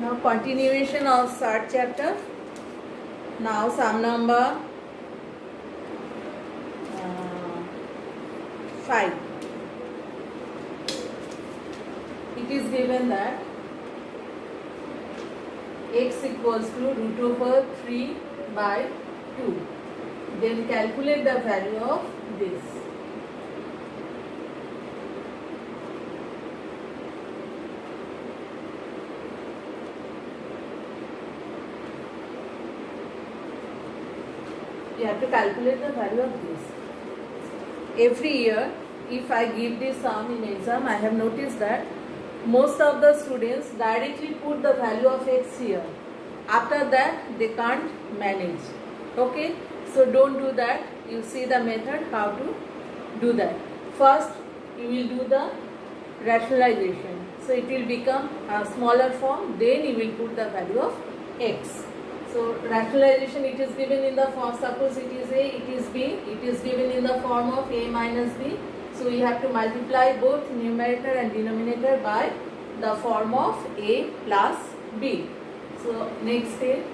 Now continuation of third chapter. Now sum number 5. It is given that x equals to root over 3 by 2. Then calculate the value of this. You have to calculate the value of this. Every year, if I give this sum in exam, I have noticed that most of the students directly put the value of x here. After that, they can't manage. Okay? So don't do that. You see the method how to do that. First, you will do the rationalization. So it will become a smaller form. Then you will put the value of x. So rationalization, it is given in the form, suppose it is a, it is b, it is given in the form of a minus b. So we have to multiply both numerator and denominator by the form of a plus b. So next step.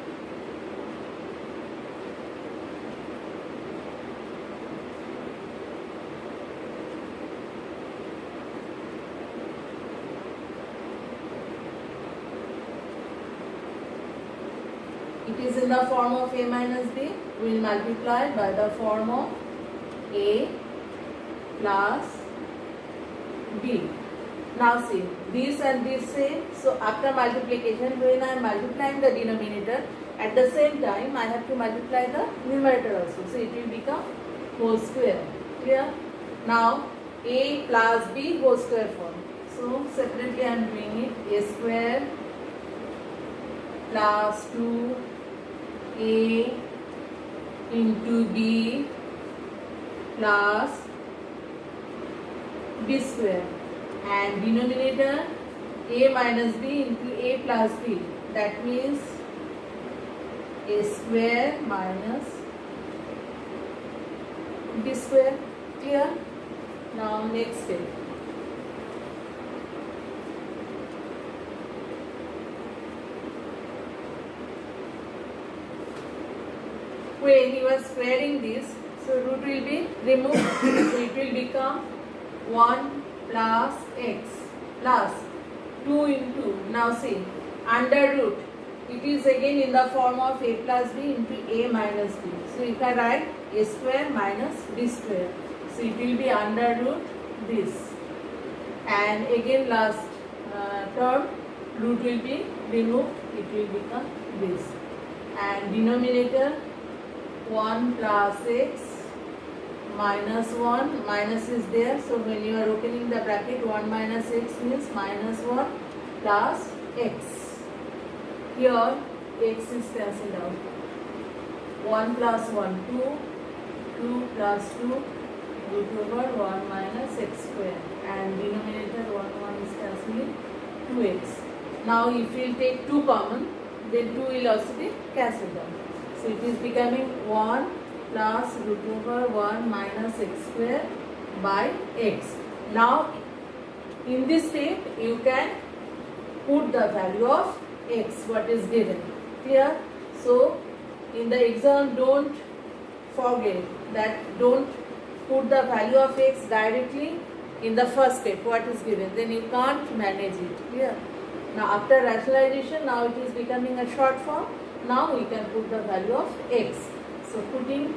It is in the form of a minus b. We will multiply by the form of a plus b. Now see, this and this same. So after multiplication, when I am multiplying the denominator, at the same time I have to multiply the numerator also. So it will become whole square. Clear? Now a plus b whole square form. So separately I am doing it. A square plus 2a into b plus b square, and denominator a minus b into a plus b, that means a square minus b square. Clear? Now next step. When you are squaring this, so root will be removed. So it will become 1 plus x plus 2 into, now see, under root, it is again in the form of a plus b into a minus b. So you can write a square minus b square. So it will be under root this. And again last term, root will be removed, it will become this. And denominator 1 plus x minus 1, minus is there, so when you are opening the bracket, 1 minus x means minus 1 plus x. Here x is cancelled out. 1 plus 1, 2, 2 plus 2, root over 1 minus x square, and denominator 1 is cancelling, 2x. Now if you will take 2 common, then 2 will also be cancelled out. So it is becoming 1 plus root over 1 minus x square by x. Now in this step you can put the value of x, what is given. Clear? So in the exam, don't forget that, don't put the value of x directly in the first step what is given, then you can't manage it. Clear? Now after rationalization, now it is becoming a short form. Now we can put the value of x. So putting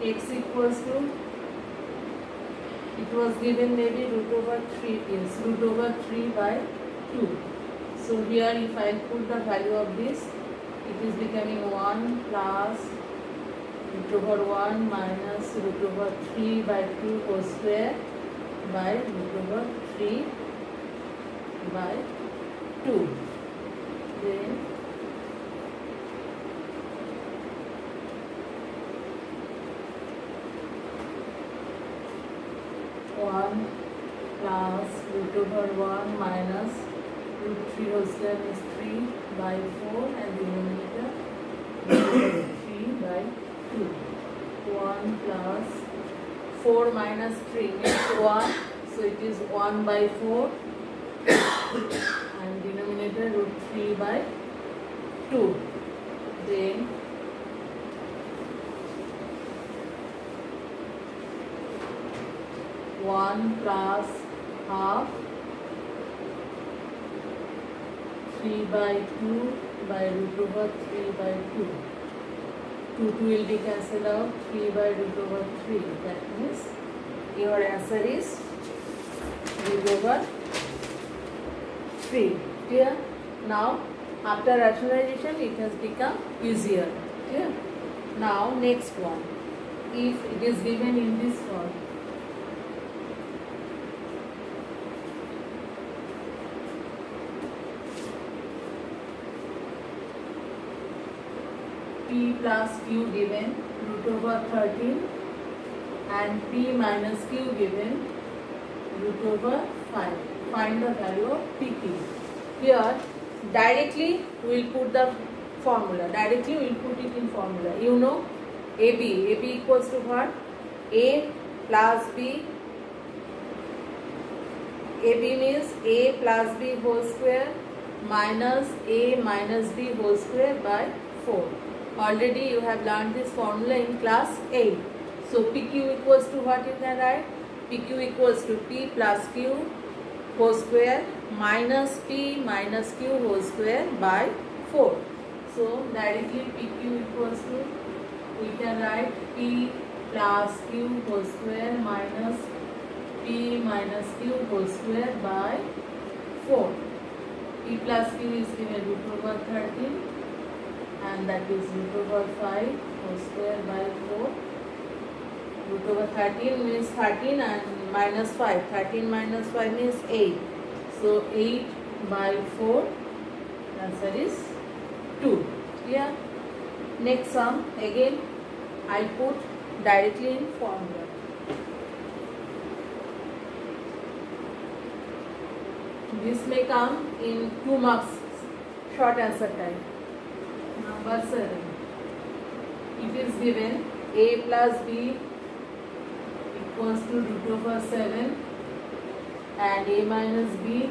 x equals to, it was given maybe root over 3, yes, root over 3 by 2. So here if I put the value of this, it is becoming 1 plus root over 1 minus root over 3 by 2 whole square by root over 3 by 2. Then 1 plus root over 1 minus root 3 whole square is 3 by 4, and denominator root over 3 by 2. 1 plus 4 minus 3 means 1, so it is 1 by 4, and denominator root 3 by 2. Then 1 plus half 3 by 2 by root over 3 by 2. 2 will be cancelled out, 3 by root over 3. That means your answer is root over 3. Clear? Now after rationalization it has become easier. Clear? Now next one. If it is given in this form, p plus q given root over 13 and p minus q given root over 5. Find the value of pq. Here directly we will put the formula. Directly we will put it in formula. You know AB equals to what? A plus B. AB means A plus B whole square minus A minus B whole square by 4. Already you have learned this formula in class 8. So PQ equals to what you can write? PQ equals to P plus Q whole square minus P minus Q whole square by 4. So directly PQ equals to, we can write P plus Q whole square minus P minus Q whole square by 4. P plus Q is given root over 13 and that is root over 5 whole square by 4. Root over 13 means 13 and minus 5. 13 minus 5 means 8. So 8 by 4. Answer is 2. Yeah. Next sum again I put directly in formula. This may come in 2 marks short answer type. Number 7. It is given a plus b equals to root over 7 and a minus b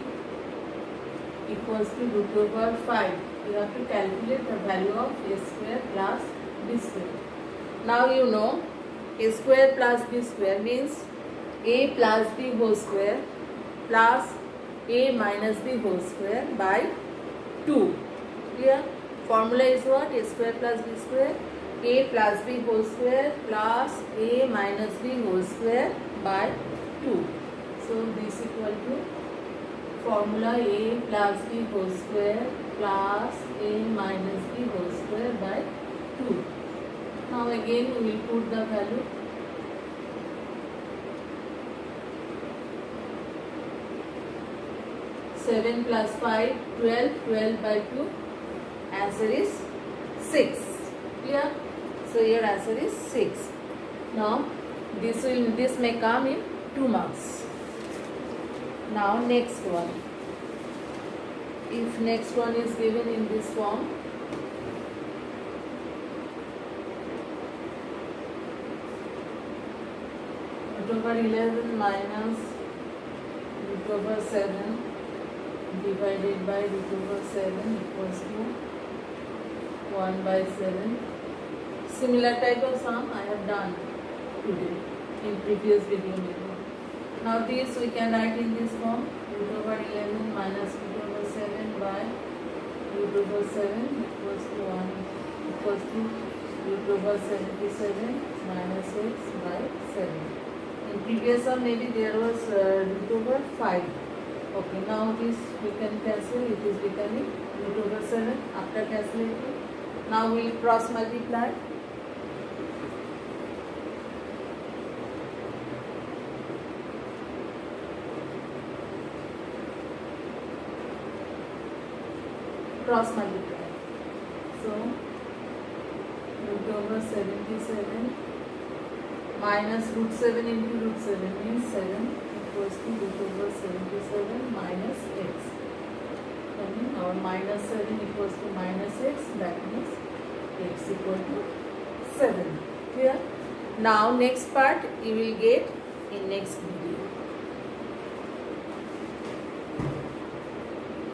equals to root over 5. You have to calculate the value of a square plus b square. Now you know a square plus b square means a plus b whole square plus a minus b whole square by 2. Clear? Formula is what? A square plus b square. A plus b whole square plus a minus b whole square by 2. So this equal to formula a plus b whole square plus a minus b whole square by 2. Now again we will put the value. Seven plus 5, 12, 12 by 2. Answer is 6. Clear? So your answer is 6. Now this may come in 2 marks. Now next one. If next one is given in this form, root over 11 minus root over 7 divided by root over 7 equals to 1 by 7. Similar type of sum I have done today in previous video. Now this we can write in this form: root over 11 minus root over 7 by root over 7 equals to 1 equals to root over 77 minus x by 7. In previous sum maybe there was root over 5. Okay, now this we can cancel. It is becoming root over 7 after calculating. Now we will cross multiply. Cross multiply. So root over 77 minus root 7 into root 7 means 7 equals to root over 77 minus x. And our minus 7 equals to minus x, that means x equal to 7. Clear? Now next part you will get in next video.